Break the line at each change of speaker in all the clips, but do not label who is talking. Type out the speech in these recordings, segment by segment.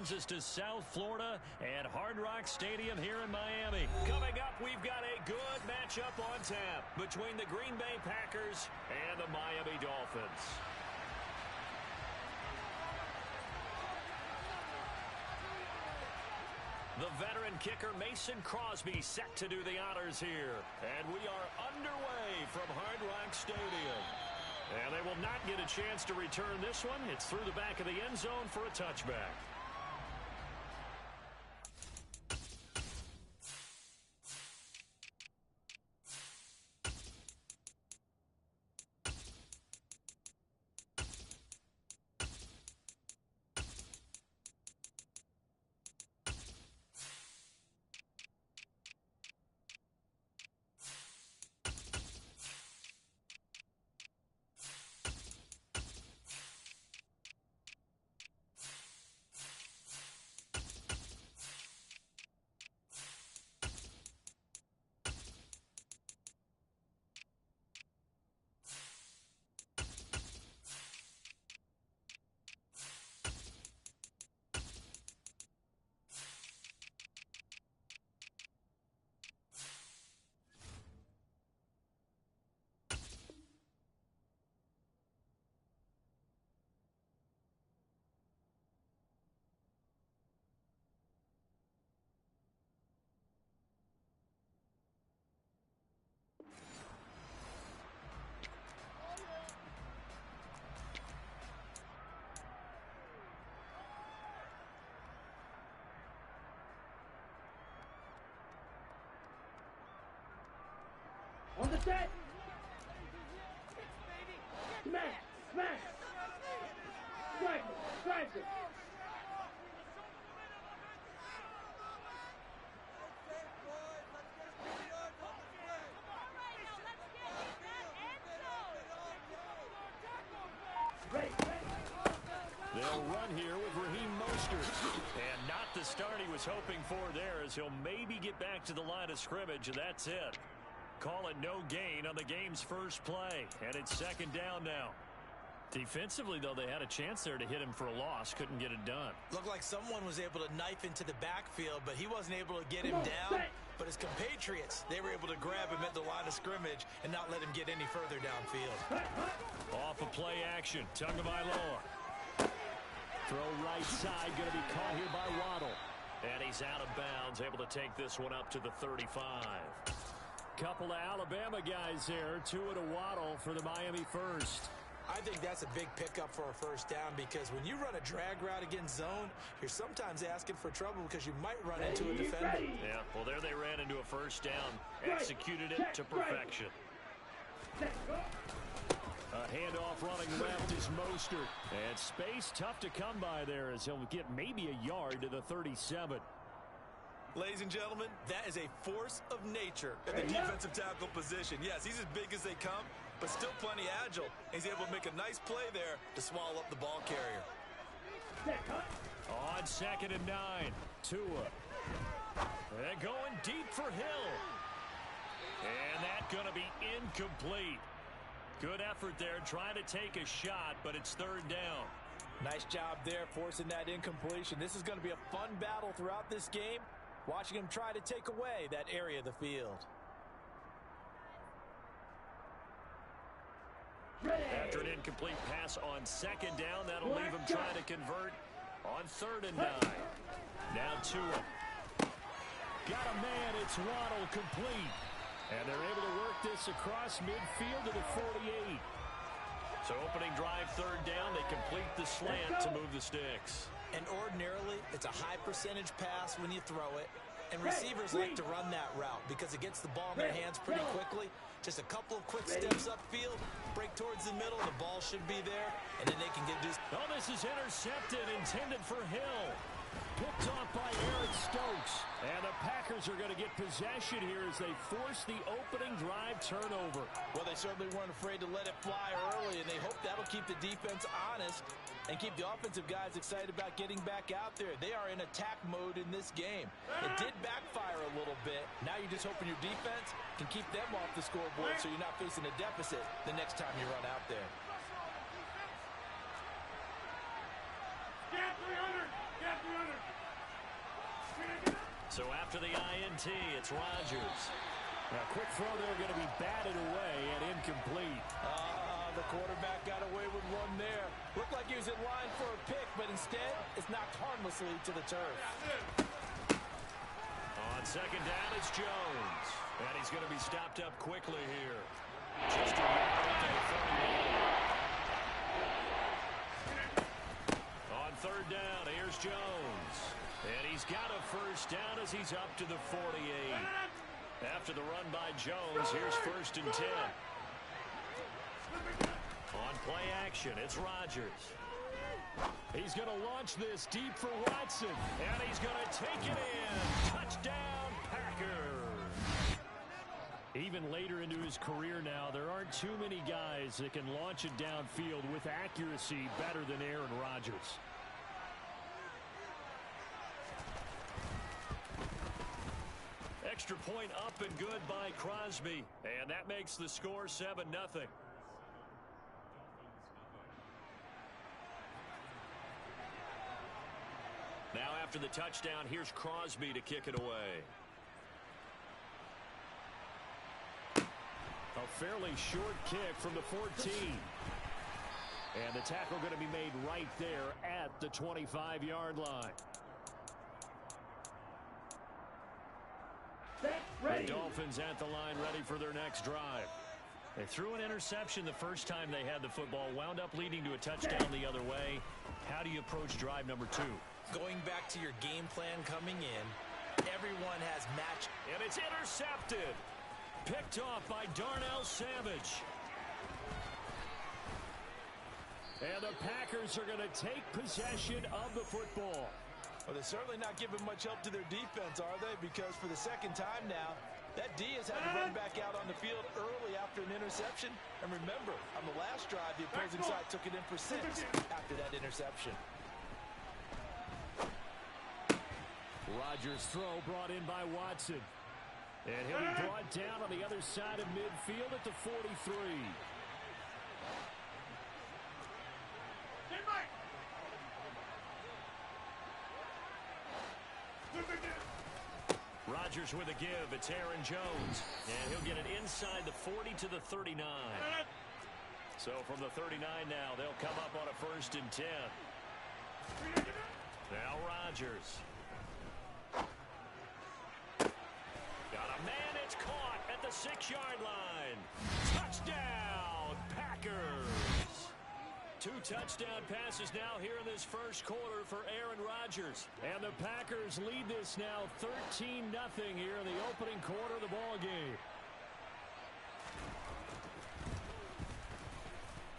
brings us to South Florida and Hard Rock Stadium here in Miami. Coming up, we've got a good matchup on tap between the Green Bay Packers and the Miami Dolphins. The veteran kicker Mason Crosby set to do the honors here. And we are underway from Hard Rock Stadium. And they will not get a chance to return this one. It's through the back of the end zone for a touchback.
On the set! Smash! Smash! Strike it! Strike it!
They'll run here with Raheem Mostert. And not the start he was hoping for there, as he'll maybe get back to the line of scrimmage, and that's it. Call it no gain on the game's first play. And it's second down now. Defensively, though, they had a chance there to hit him for a loss. Couldn't get it done.
Looked like someone was able to knife into the backfield, but he wasn't able to get him down. But his compatriots, they were able to grab him at the line of scrimmage and not let him get any further downfield.
Off of play action. Tagovailoa. Throw right side. Going to be caught here by Waddle. And he's out of bounds. Able to take this one up to the 35. Couple of Alabama guys there. Two to Waddle for the Miami first.
I think that's a big pickup for a first down, because when you run a drag route against zone, you're sometimes asking for trouble because you might run into a defender.
Yeah, well, there they ran into a first down. Executed it to perfection. A handoff running left is Mostert. And space tough to come by there, as he'll get maybe a yard to the 37.
Ladies and gentlemen, that is a force of nature at the defensive tackle position. Yes, he's as big as they come, but still plenty agile. He's able to make a nice play there to swallow up the ball carrier.
On 2nd and 9, Tua. They're going deep for Hill. And that's going to be incomplete. Good effort there, trying to take a shot, but it's third down.
Nice job there, forcing that incompletion. This is going to be a fun battle throughout this game, watching him try to take away that area of the field.
After an incomplete pass on 2nd down, that'll leave him trying to convert on 3rd and 9. Now Tua. Got a man, it's Waddle, complete. And they're able to work this across midfield to the 48. So opening drive, 3rd down, they complete the slant to move the sticks.
And ordinarily, it's a high percentage pass when you throw it. And receivers like to run that route because it gets the ball in their hands pretty quickly. Just a couple of quick steps upfield, break towards the middle, the ball should be there, and then they can get this.
Oh, this is intercepted, intended for Hill. Picked off by Eric Stokes. And the Packers are going to get possession here as they force the opening drive turnover.
Well, they certainly weren't afraid to let it fly early, and they hope that'll keep the defense honest and keep the offensive guys excited about getting back out there. They are in attack mode in this game. It did backfire a little bit. Now you're just hoping your defense can keep them off the scoreboard so you're not facing a deficit the next time you run out there.
Get 300! Get 300!
So after the INT, it's Rodgers.
Now, quick throw there going to be batted away and incomplete.
The quarterback got away with one there. Looked like he was in line for a pick, but instead, it's knocked harmlessly to the turf.
On second down, it's Jones. And he's going to be stopped up quickly here. Just a yard to the 31. On third down, here's Jones. And he's got a first down as he's up to the 48. After the run by Jones, here's first and 10. On play action, it's Rodgers. He's going to launch this deep for Watson. And he's going to take it in. Touchdown, Packers. Even later into his career now, there aren't too many guys that can launch it downfield with accuracy better than Aaron Rodgers. Extra point up and good by Crosby. And that makes the score 7-0. Now after the touchdown, here's Crosby to kick it away. A fairly short kick from the 14. And the tackle going to be made right there at the 25-yard line. The Dolphins at the line ready for their next drive. They threw an interception the first time they had the football, wound up leading to a touchdown the other way. How do you approach drive number 2?
Going back to your game plan coming in, everyone has matched.
And it's intercepted. Picked off by Darnell Savage. And the Packers are going to take possession of the football.
Well, they're certainly not giving much help to their defense, are they? Because for the second time now, that D has had to run back out on the field early after an interception. And remember, on the last drive, the opposing side took it in for 6 after that interception.
Rodgers' throw brought in by Watson. And he'll be brought down on the other side of midfield at the 43. Rodgers with a give. It's Aaron Jones. And he'll get it inside the 40 to the 39. So from the 39 now, they'll come up on a first and 10. Now Rodgers. Got a man, it's caught at the 6-yard line. Touchdown, Packers. 2 touchdown passes now here in this first quarter for Aaron Rodgers. And the Packers lead this now 13-0 here in the opening quarter of the ball game.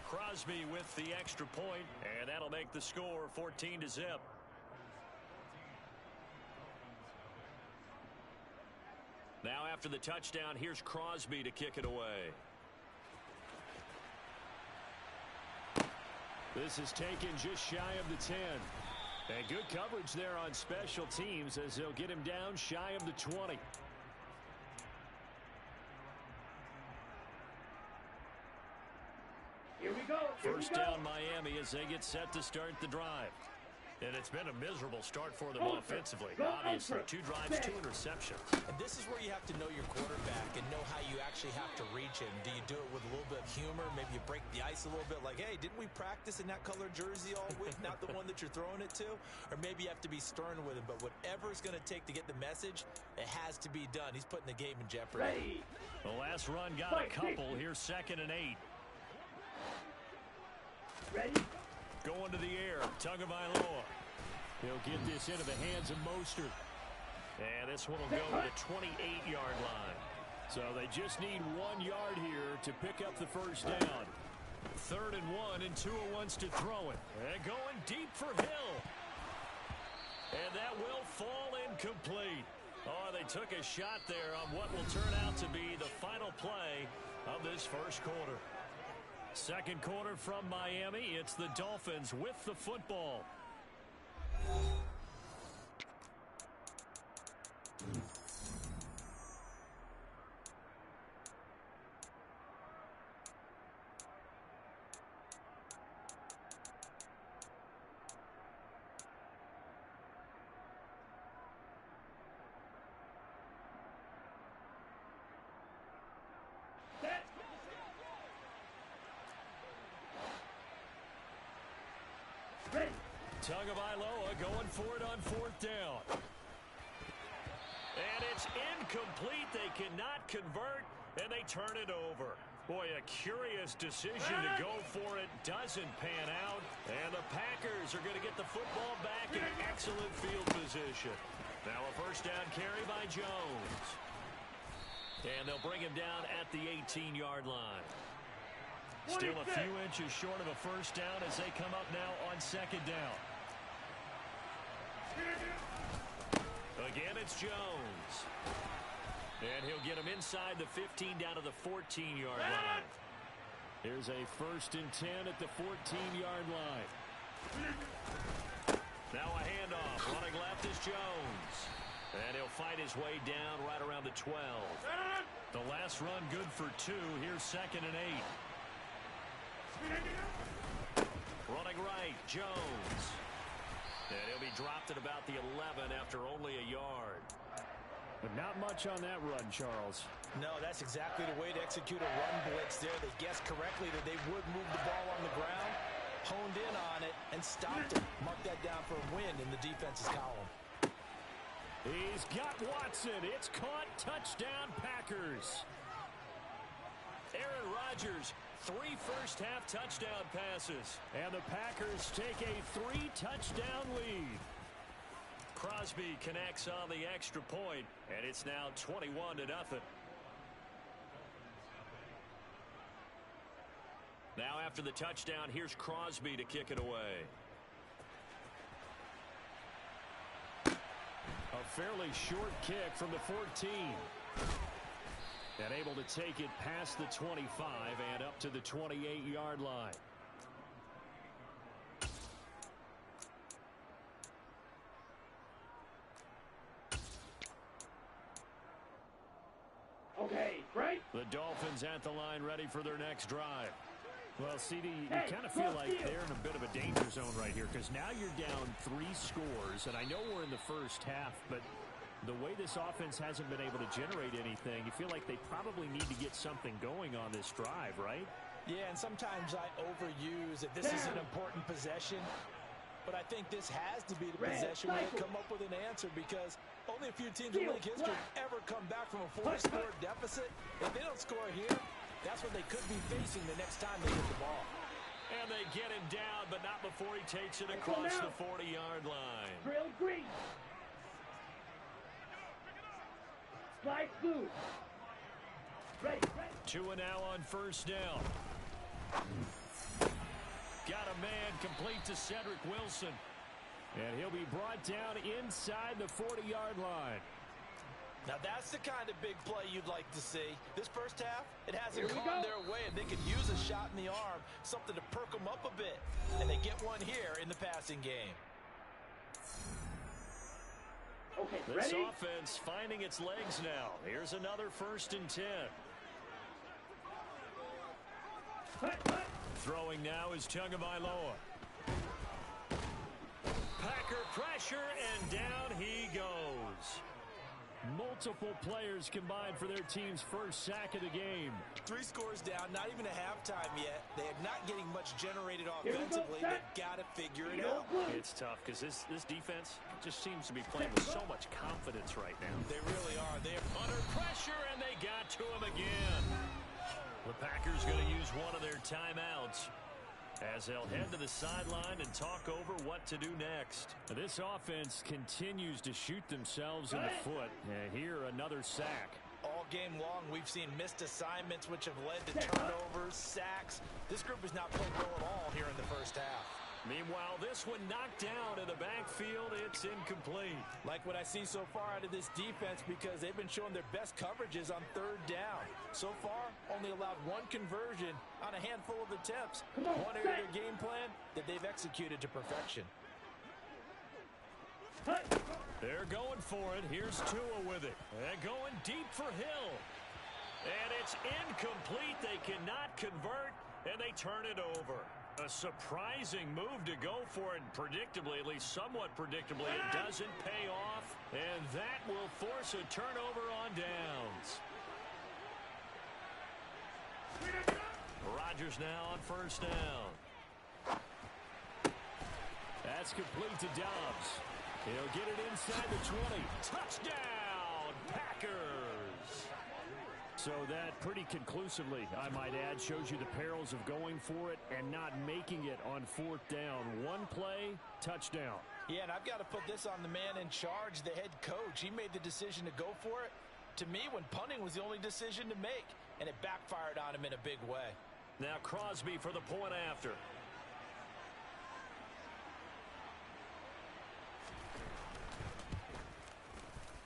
Crosby with the extra point, and that'll make the score 14-0. Now after the touchdown, here's Crosby to kick it away. This is taken just shy of the 10. And good coverage there on special teams as they'll get him down shy of the 20.
Here we go.
First down Miami as they get set to start the drive. And it's been a miserable start for them offensively. Obviously, 2 drives, 2 interceptions.
And this is where you have to know your quarterback and know how you actually have to reach him. Do you do it with a little bit of humor? Maybe you break the ice a little bit like, hey, didn't we practice in that color jersey all week? Not the one that you're throwing it to? Or maybe you have to be stern with him. But whatever it's going to take to get the message, it has to be done. He's putting the game in jeopardy.
The last run got a couple. Here's 2nd and 8.
Ready?
Going to the air, Tagovailoa. He'll get this into the hands of Mostert. And this one will go to the 28-yard line. So they just need 1 yard here to pick up the first down. 3rd and 1, and Tua wants to throw it. And going deep for Hill. And that will fall incomplete. Oh, they took a shot there on what will turn out to be the final play of this first quarter. Second quarter from Miami. It's the Dolphins with the football. Tagovailoa going for it on 4th down. And it's incomplete. They cannot convert, and they turn it over. Boy, a curious decision to go for it. Doesn't pan out. And the Packers are going to get the football back in excellent field position. Now a 1st down carry by Jones. And they'll bring him down at the 18-yard line. Still a few inches short of a 1st down as they come up now on 2nd down. Again, it's Jones. And he'll get him inside the 15 down to the 14-yard line. Here's a 1st and 10 at the 14-yard line. Now a handoff. Running left is Jones. And he'll fight his way down right around the 12. The last run good for 2. Here's 2nd and 8. Running right, Jones. And he'll be dropped at about the 11 after only a yard.
But not much on that run, Charles.
No, that's exactly the way to execute a run blitz there. They guessed correctly that they would move the ball on the ground, honed in on it, and stopped it. Mark that down for a win in the defense's column.
He's got Watson. It's caught. Touchdown, Packers.
Aaron Rodgers, 3 first-half touchdown passes.
And the Packers take a 3-touchdown lead.
Crosby connects on the extra point, and it's now 21-0. Now after the touchdown, here's Crosby to kick it away.
A fairly short kick from the 14. And able to take it past the 25 and up to the 28-yard line.
Okay, right?
The Dolphins at the line ready for their next drive.
Well, CD, you kind of feel like they're in a bit of a danger zone right here because now you're down 3 scores, and I know we're in the first half, but the way this offense hasn't been able to generate anything, you feel like they probably need to get something going on this drive, right?
Yeah, and sometimes I overuse that this is an important possession, but I think this has to be the possession where they come up with an answer because only a few teams in league history ever come back from a 4-score deficit. If they don't score here, that's what they could be facing the next time they get the ball.
And they get him down, but not before he takes it across the 40-yard line.
Drill green. Slide blue. Ready.
2 and now on 1st down. Got a man complete to Cedric Wilson.
And he'll be brought down inside the 40-yard line.
Now that's the kind of big play you'd like to see. This first half, it hasn't gone their way, and they could use a shot in the arm, something to perk them up a bit. And they get one here in the passing game.
Okay,
This
ready?
offense finding its legs now. Here's another 1st and 10. Throwing now is Tagovailoa. Packer pressure, and down he goes.
Multiple players combined for their team's first sack of the game.
3 scores down, not even a halftime yet. They are not getting much generated offensively. They've got to figure it out.
It's tough because this defense just seems to be playing with so much confidence right now.
They really are. They're
Under pressure, and they got to him again. The Packers going to use one of their timeouts as they'll head to the sideline and talk over what to do next.
This offense continues to shoot themselves in the foot. Here, another sack.
all game long. We've seen missed assignments, which have led to turnovers, sacks. This group has not played well at all here in the first half.
Meanwhile, this one knocked down in the backfield. It's incomplete.
Like what I see so far out of this defense, because they've been showing their best coverages on third down. So far, only allowed one conversion on a handful of attempts. One area of their game plan that they've executed to perfection.
They're going for it. Here's Tua with it. And going deep for Hill. And it's incomplete. They cannot convert, and they turn it over. A surprising move to go for it, and predictably, at least somewhat predictably, it doesn't pay off, and that will force a turnover on downs. Rodgers now on first down.
That's complete to Dobbs. He'll get it inside the 20. Touchdown, Packers! So that pretty conclusively, I might add, shows you the perils of going for it and not making it on fourth down. One play, touchdown.
Yeah, and I've got to put this on the man in charge, the head coach. He made the decision to go for it. To me, when punting was the only decision to make, and it backfired on him in a big way.
Now Crosby for the point after.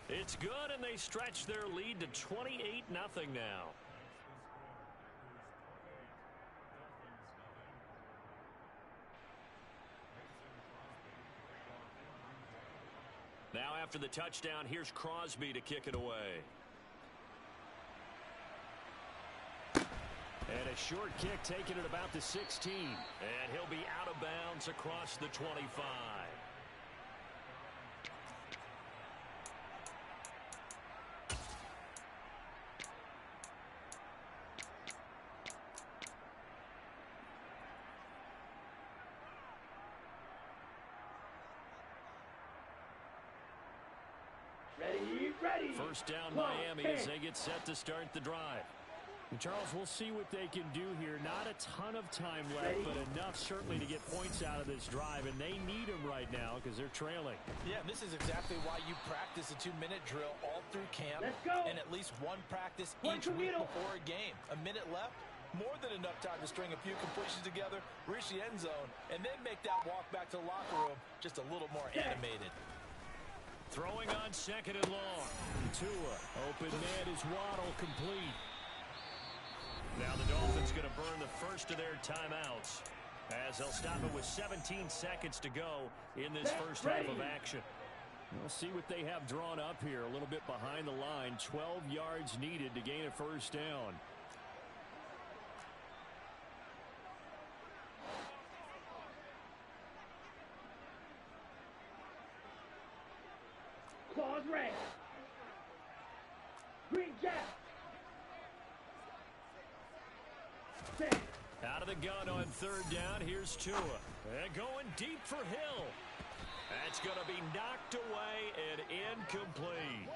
It's good, and they stretch their lead to 28-0 now. Now after the touchdown, here's Crosby to kick it away.
And a short kick taken at about the 16.
And he'll be out of bounds across the 25.
Ready.
First down Miami as they get set to start the drive.
And Charles, we'll see what they can do here. Not a ton of time left, but enough certainly to get points out of this drive, and they need them right now because they're trailing.
Yeah, this is exactly why you practice a 2-minute drill all through camp.
Let's go.
And at least one practice each week before a game. A minute left, more than enough time to string a few completions together, reach the end zone, and then make that walk back to the locker room just a little more animated.
Throwing on second and long.
Tua, open man is Waddle, complete.
Now the Dolphins going to burn the first of their timeouts as they'll stop it with 17 seconds to go in this first half of action.
We'll see what they have drawn up here. A little bit behind the line. 12 yards needed to gain a first down.
Claws red. Green jack.
Out of the gun on third down. Here's Tua. And going deep for Hill. That's going to be knocked away and incomplete.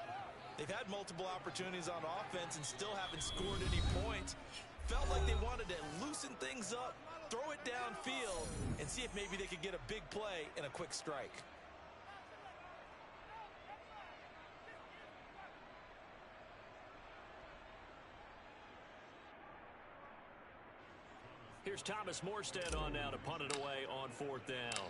They've had multiple opportunities on offense and still haven't scored any points. Felt like they wanted to loosen things up, throw it downfield, and see if maybe they could get a big play and a quick strike.
Here's Thomas Morstead on now to punt it away on fourth down.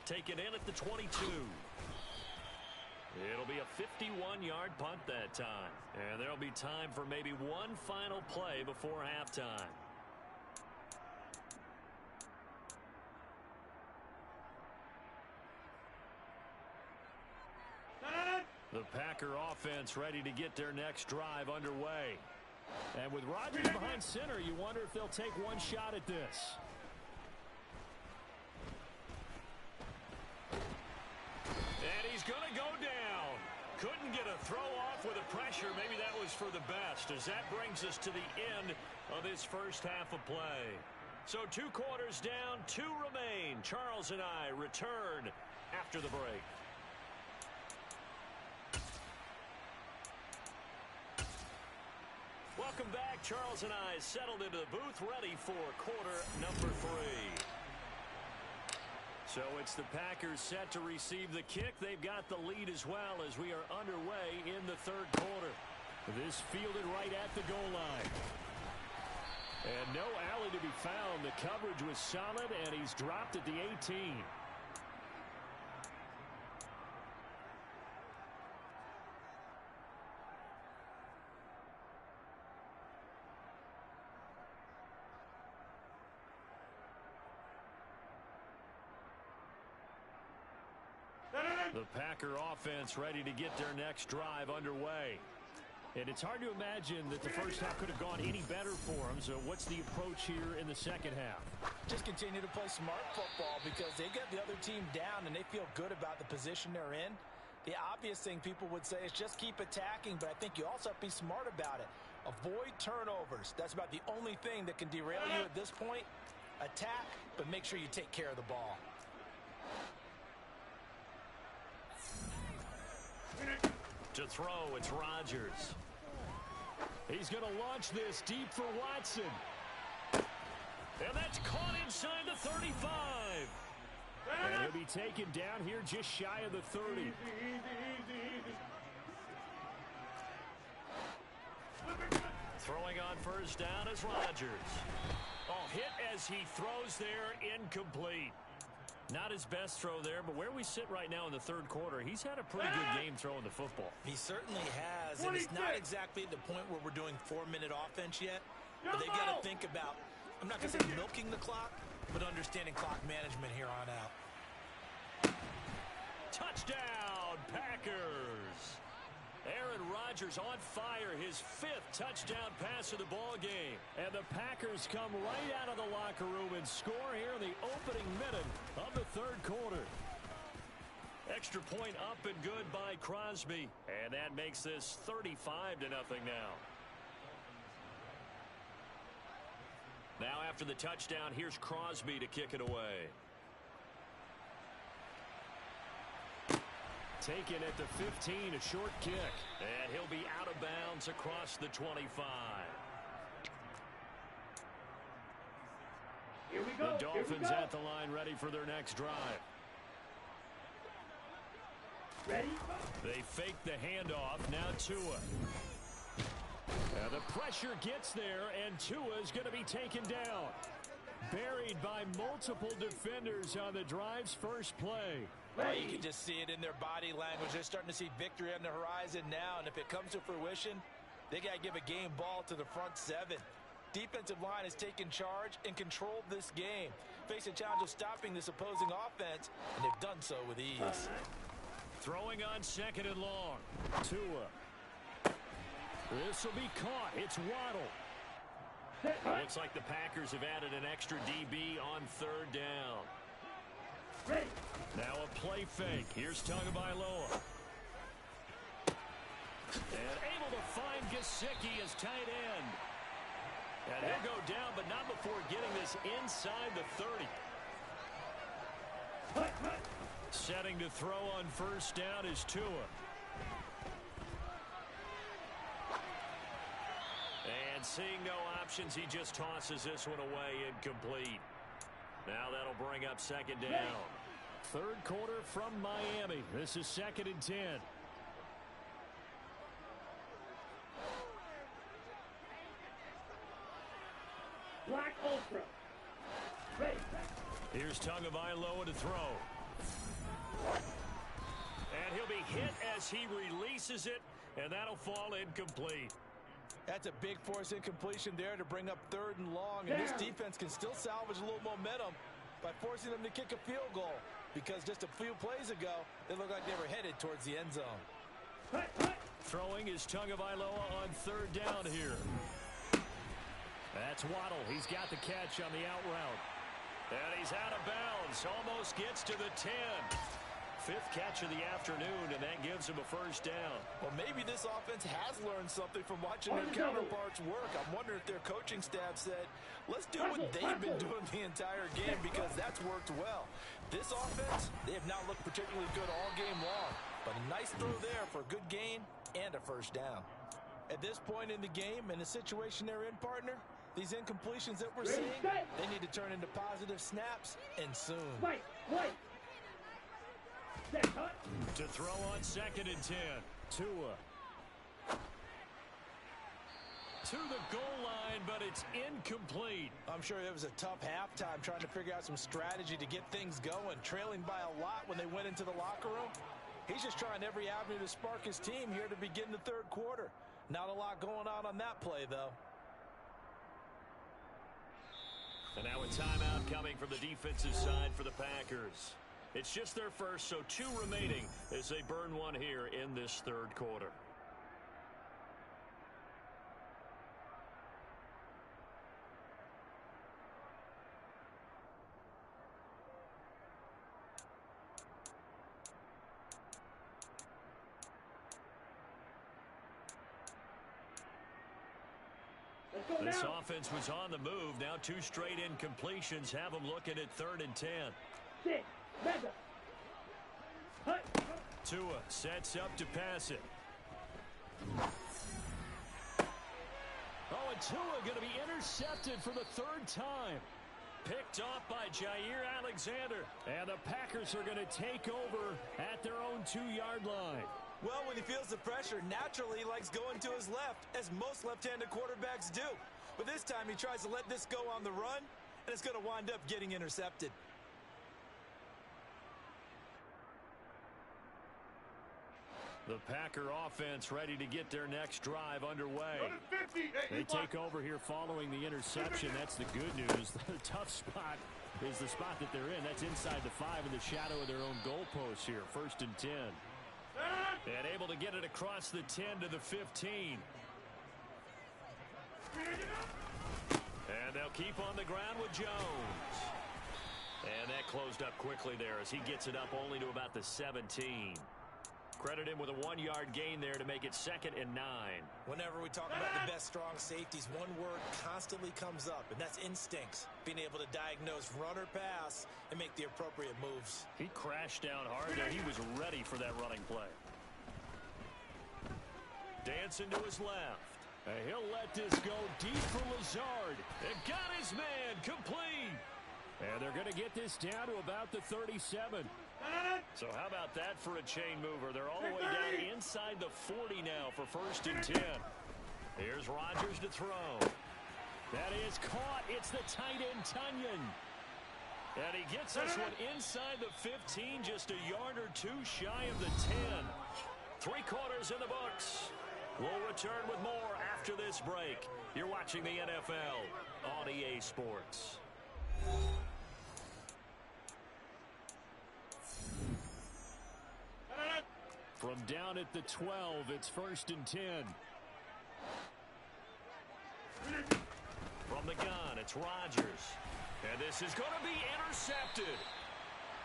Taken in at the 22. It'll be a 51-yard punt that time. And there'll be time for maybe one final play before halftime. The Packer offense ready to get their next drive underway. And with Rodgers behind center, you wonder if they'll take one shot at this. And he's going to go down. Couldn't get a throw off with the pressure. Maybe that was for the best, as that brings us to the end of this first half of play. So 2 quarters down, 2 remain. Charles and I return after the break. Welcome back. Charles and I settled into the booth, ready for quarter number 3. So it's the Packers set to receive the kick. They've got the lead as well as we are underway in the third quarter. This fielded right at the goal line. And no alley to be found. The coverage was solid, and he's dropped at the 18. The Packer offense ready to get their next drive underway. And it's hard to imagine that the first half could have gone any better for them. So what's the approach here in the second half?
Just continue to play smart football because they get the other team down and they feel good about the position they're in. The obvious thing people would say is just keep attacking, but I think you also have to be smart about it. Avoid turnovers. That's about the only thing that can derail you at this point. Attack, but make sure you take care of the ball.
To throw, it's Rodgers. He's going to launch this deep for Watson. And that's caught inside the 35. And he'll be taken down here just shy of the 30. Throwing on first down is Rodgers. Oh, hit as he throws there, incomplete. Not his best throw there, but where we sit right now in the third quarter, he's had a pretty good game throwing the football.
He certainly has, and it's not exactly at the point where we're doing 4-minute offense yet, but they've got to think about, I'm not going to say milking the clock, but understanding clock management here on out.
Touchdown, Packers! Aaron Rodgers on fire, his 5th touchdown pass of the ball game. And the Packers come right out of the locker room and score here in the opening minute of the third quarter. Extra point up and good by Crosby. And that makes this 35-0 now. Now after the touchdown, here's Crosby to kick it away. Taken at the 15, a short kick. And he'll be out of bounds across the 25.
Here we go.
The Dolphins at the line ready for their next drive.
Ready?
They fake the handoff. Now Tua. And the pressure gets there, and Tua is going to be taken down. Buried by multiple defenders on the drive's first play.
Well, you can just see it in their body language. They're starting to see victory on the horizon now, and if it comes to fruition, they got to give a game ball to the front 7. Defensive line has taken charge and controlled this game. Face a challenge of stopping this opposing offense, and they've done so with ease.
Throwing on 2nd and long. Tua. This will be caught. It's Waddle. Looks like the Packers have added an extra DB on 3rd down.
Ready.
Now a play fake. Here's Tagovailoa. And able to find Gesicki as tight end. And he'll go down, but not before getting this inside the 30. Setting to throw on first down is Tua. And seeing no options, he just tosses this one away, incomplete. Now that'll bring up 2nd down. Third quarter from Miami. This is 2nd and 10.
Black Ultra. Ready.
Here's Tagovailoa to throw. And he'll be hit as he releases it, and that'll fall incomplete.
That's a big force incompletion there to bring up 3rd and long, and this defense can still salvage a little momentum by forcing them to kick a field goal, because just a few plays ago, they looked like they were headed towards the end zone.
Throwing is Tagovailoa on 3rd down here. That's Waddle. He's got the catch on the out route. And he's out of bounds. Almost gets to the 10. 5th catch of the afternoon, and that gives him a first down.
Well, maybe this offense has learned something from watching their counterparts work. I'm wondering if their coaching staff said, let's do what they've been doing the entire game, because that's worked well. This offense, they have not looked particularly good all game long, but a nice throw there for a good gain and a first down. At this point in the game, in the situation they're in, partner, these incompletions that we're seeing, they need to turn into positive snaps, and soon.
Wait.
To throw on 2nd and 10. Tua. To the goal line, but it's incomplete.
I'm sure it was a tough halftime trying to figure out some strategy to get things going, trailing by a lot when they went into the locker room. He's just trying every avenue to spark his team here to begin the third quarter. Not a lot going on that play, though.
And now a timeout coming from the defensive side for the Packers. It's just their first, so 2 remaining as they burn one here in this third quarter. This offense was on the move. Now 2 straight incompletions have them looking at 3rd and 10. Tua sets up to pass it. Oh, and Tua going to be intercepted for the 3rd time. Picked off by Jair Alexander. And the Packers are going to take over at their own 2-yard line.
Well, when he feels the pressure, naturally he likes going to his left, as most left-handed quarterbacks do. But this time he tries to let this go on the run, and it's going to wind up getting intercepted.
The Packer offense ready to get their next drive underway. They take over here following the interception. That's the good news. The tough spot is the spot that they're in. That's inside the 5 in the shadow of their own goalpost here. 1st and 10. And able to get it across the 10 to the 15. And they'll keep on the ground with Jones. And that closed up quickly there as he gets it up only to about the 17. Credit him with a 1-yard gain there to make it 2nd and 9.
Whenever we talk about the best strong safeties, one word constantly comes up, and that's instincts. Being able to diagnose run or pass and make the appropriate moves.
He crashed down hard there. He was ready for that running play. Dancing to his left. And he'll let this go deep for Lazard. And got his man complete. And they're going to get this down to about the 37. So how about that for a chain mover? They're all the way down inside the 40 now for 1st and 10. Here's Rodgers to throw. That is caught. It's the tight end, Tunyon. And he gets this one inside the 15, just a yard or 2 shy of the 10. 3 quarters in the books. We'll return with more after this break. You're watching the NFL on EA Sports. From down at the 12, it's 1st and 10. From the gun, it's Rodgers. And this is going to be intercepted.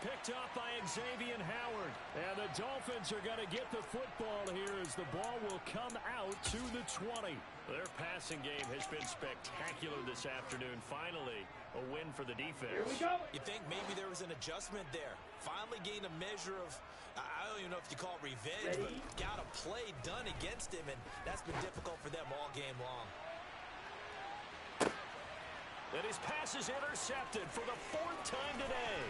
Picked off by Xavier Howard. And the Dolphins are going to get the football here as the ball will come out to the 20. Their passing game has been spectacular this afternoon. Finally, a win for the defense.
Here we go.
You think maybe there was an adjustment there. Finally gained a measure of, I don't even know if you call it revenge, but got a play done against him, and that's been difficult for them all game long.
And his pass is intercepted for the 4th time today.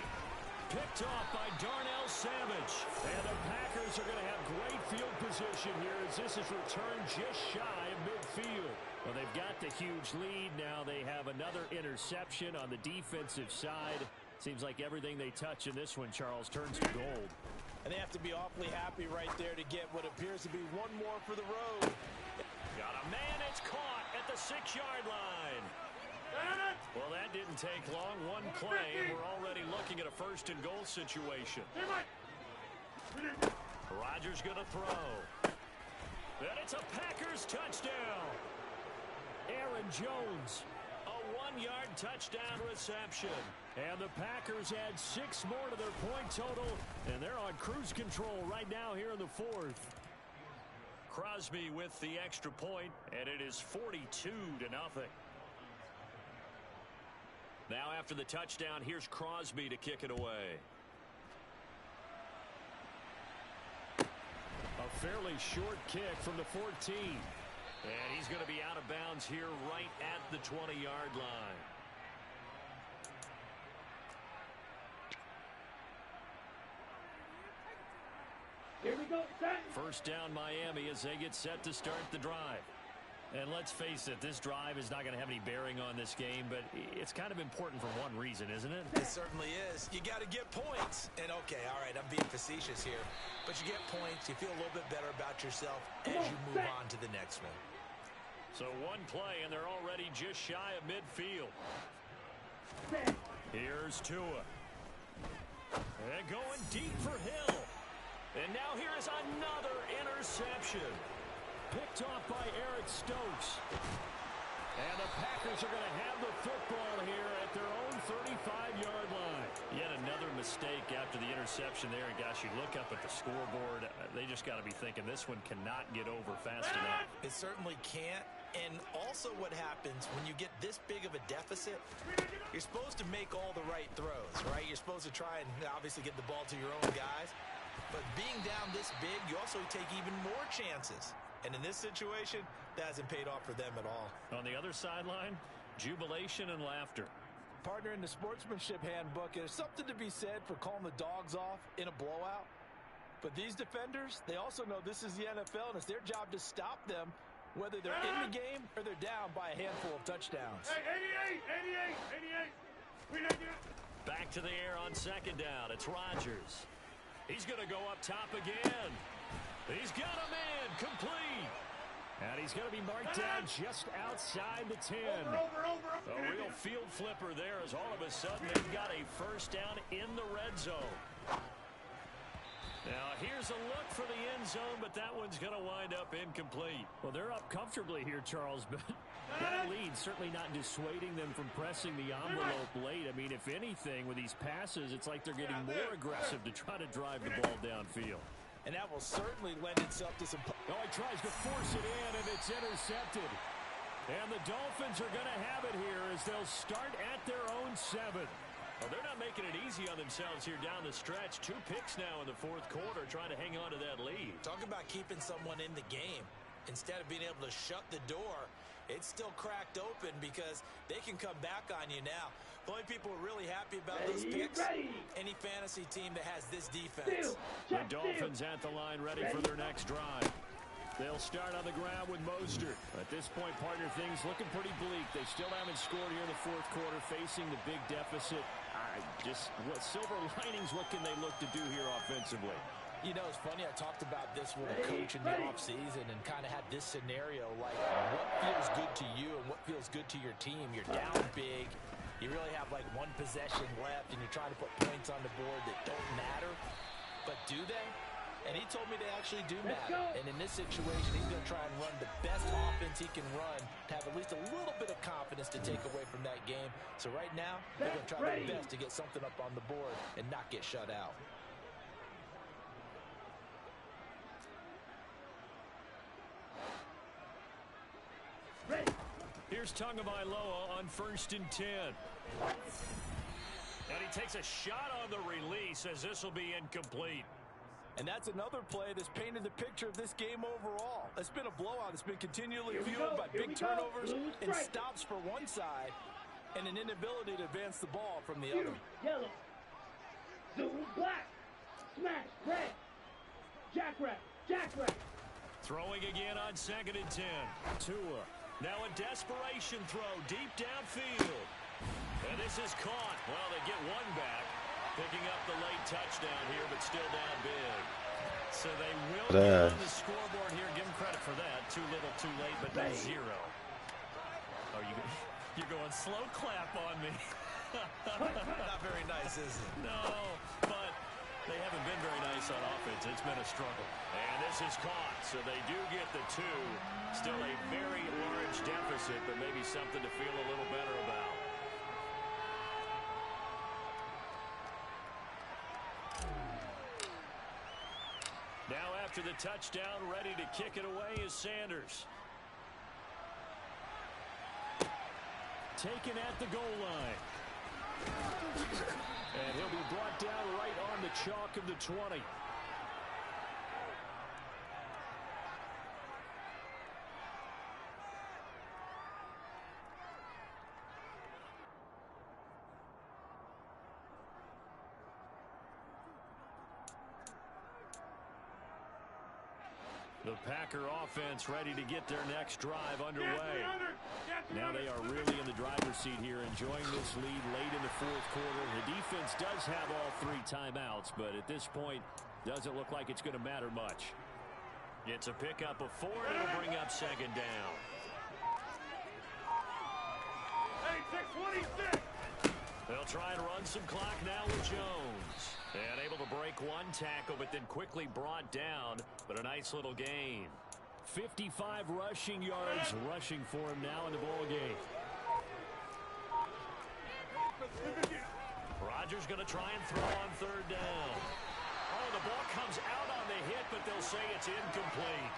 Picked off by Darnell Savage. And the Packers are going to have great field position here as this is returned just shy of midfield. Well, they've got the huge lead. Now they have another interception on the defensive side. Seems like everything they touch in this one, Charles, turns to gold.
And they have to be awfully happy right there to get what appears to be one more for the road.
Got a man, it's caught at the 6-yard line. Well, that didn't take long. One play, and we're already looking at a 1st and goal situation. Rodgers going to throw. And it's a Packers touchdown. Aaron Jones, a 1-yard touchdown reception. And the Packers add 6 more to their point total, and they're on cruise control right now here in the 4th. Crosby with the extra point, and it is 42-0. Now after the touchdown, here's Crosby to kick it away. A fairly short kick from the 14. And he's going to be out of bounds here right at the 20-yard line.
Here we go, set.
1st down Miami as they get set to start the drive. And let's face it, this drive is not going to have any bearing on this game, but it's kind of important for one reason, isn't it?
It certainly is. You got to get points. And okay, all right, I'm being facetious here. But you get points, you feel a little bit better about yourself as you move on to the next one.
So one play, and they're already just shy of midfield. Here's Tua. And going deep for Hill. And now here is another interception. Picked off by Eric Stokes. And the Packers are going to have the football here at their own 35-yard line. Yet another mistake after the interception there. And gosh, you look up at the scoreboard, they just got to be thinking this one cannot get over fast enough.
It certainly can't.
And also what happens when you get this big of a deficit, you're supposed to make all the right throws, right? You're supposed to try and obviously get the ball to your own guys. But being down this big, you also take even more chances. And in this situation, that hasn't paid off for them at all.
On the other sideline, jubilation and laughter.
Partner, in the sportsmanship handbook, there's something to be said for calling the dogs off in a blowout. But these defenders, they also know this is the NFL, and it's their job to stop them, whether they're in the game or they're down by a handful of touchdowns.
Hey, 88.
Back to the air on second down. It's Rodgers. He's going to go up top again. He's got a man complete. And he's going to be marked down just outside the 10. A real field flipper there as all of a sudden they've got a first down in the red zone. Now, here's a look for the end zone, but that one's going to wind up incomplete.
Well, they're up comfortably here, Charles, but that lead certainly not dissuading them from pressing the envelope late. I mean, if anything, with these passes, it's like they're getting more aggressive to try to drive the ball downfield.
And that will certainly lend itself to some...
Oh, he tries to force it in, and it's intercepted. And the Dolphins are going to have it here as they'll start at their own 7.
Well, they're not making it easy on themselves here down the stretch. 2 picks now in the fourth quarter trying to hang on to that lead.
Talk about keeping someone in the game. Instead of being able to shut the door, it's still cracked open because they can come back on you now. The only people who are really happy about those picks, any fantasy team that has this defense.
The Dolphins at the line ready for their next drive. They'll start on the ground with Mostert. At this point, partner, things looking pretty bleak. They still haven't scored here in the fourth quarter, facing the big deficit. What silver linings, what can they look to do here offensively?
You know, it's funny, I talked about this with a coach in the offseason and kind of had this scenario, like what feels good to you and what feels good to your team. You're down big. You really have like one possession left, and you're trying to put points on the board that don't matter. But do they? And he told me they actually do matter. And in this situation, he's going to try and run the best offense he can run to have at least a little bit of confidence to take away from that game. So right now, they're going to try their best to get something up on the board and not get shut out.
Here's Tagovailoa on 1st and 10. And he takes a shot on the release as this will be incomplete.
And that's another play that's painted the picture of this game overall. It's been a blowout. It's been continually fueled by big turnovers and stops for one side and an inability to advance the ball from the other.
Yellow. Zoom black. Smash red. Jackrabbit. Jackrabbit.
Throwing again on 2nd and 10. Tua. Now a desperation throw deep downfield. And this is caught. Well, they get one back. Picking up the late touchdown here, but still down big. So they will get on the scoreboard here. Give them credit for that. Too little, too late, but no 0. Oh, you're going slow clap on me.
Not very nice, is it?
No, but they haven't been very nice on offense. It's been a struggle. And this is caught, so they do get the 2. Still a very large deficit, but maybe something to feel a little better about. Now after the touchdown, ready to kick it away is Sanders. Taken at the goal line. And he'll be brought down right on the chalk of the 20. The Packer offense ready to get their next drive underway. Now they are really in the driver's seat here, enjoying this lead late in the fourth quarter. The defense does have all 3 timeouts, but at this point, doesn't look like it's going to matter much. It's a pickup of 4, and it'll bring up 2nd down.
Hey, 626.
They'll try and run some clock now with Jones. And able to break one tackle, but then quickly brought down. But a nice little gain. 55 rushing yards rushing for him now in the ball game. Rodgers going to try and throw on 3rd down. Oh, the ball comes out on the hit, but they'll say it's incomplete.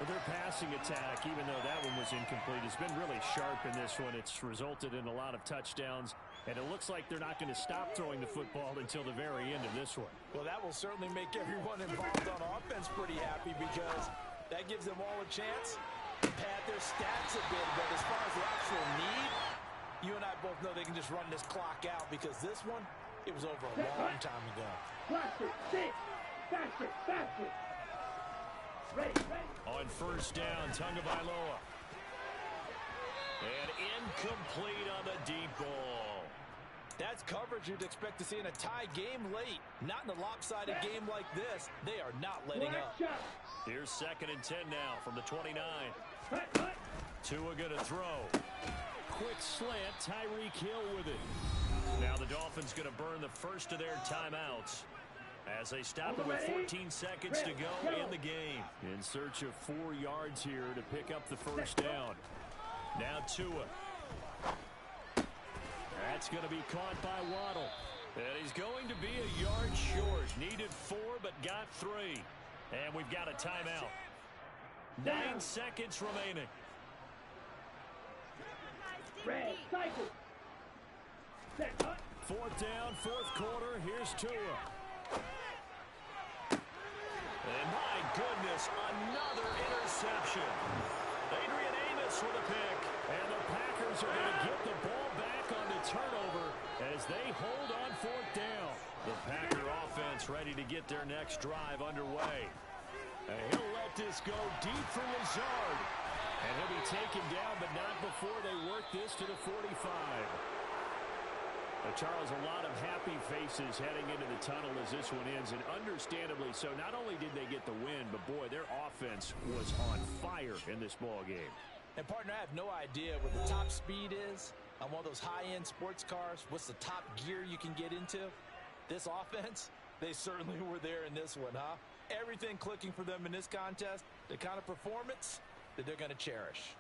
Their passing attack, even though that one was incomplete, has been really sharp in this one. It's resulted in a lot of touchdowns, and it looks like they're not going to stop throwing the football until the very end of this one.
Well, that will certainly make everyone involved on offense pretty happy because that gives them all a chance to pad their stats a bit. But as far as the actual need, you and I both know they can just run this clock out because this one, it was over a long time ago.
Faster, six. Faster, faster. Ready, ready.
On first down, Tagovailoa. And incomplete on the deep ball.
That's coverage you'd expect to see in a tie game late. Not in a lopsided game like this. They are not letting up.
Here's 2nd and 10 now from the 29.
Hut, hut.
Tua going to throw. Quick slant, Tyreek Hill with it. Now the Dolphins going to burn the first of their timeouts as they stop it with 14 seconds to go in the game. In search of 4 yards here to pick up the first down. Now Tua. That's going to be caught by Waddle. And he's going to be a yard short. Needed 4, but got 3. And we've got a timeout. 9 seconds remaining.
Red, cycle. Set, hut.
4th down, 4th quarter. Here's Tua. And my goodness, another interception. Adrian Amos with a pick. And the Packers are going to get the ball back on the turnover as they hold on 4th down. The Packer offense ready to get their next drive underway. And he'll let this go deep for Lazard. And he'll be taken down, but not before they work this to the 45. Charles, a lot of happy faces heading into the tunnel as this one ends, and understandably so. Not only did they get the win, but boy, their offense was on fire in this ball game.
And partner, I have no idea what the top speed is on one of those high-end sports cars. What's the top gear you can get into? This offense, they certainly were there in this one, huh? Everything clicking for them in this contest, the kind of performance that they're going to cherish.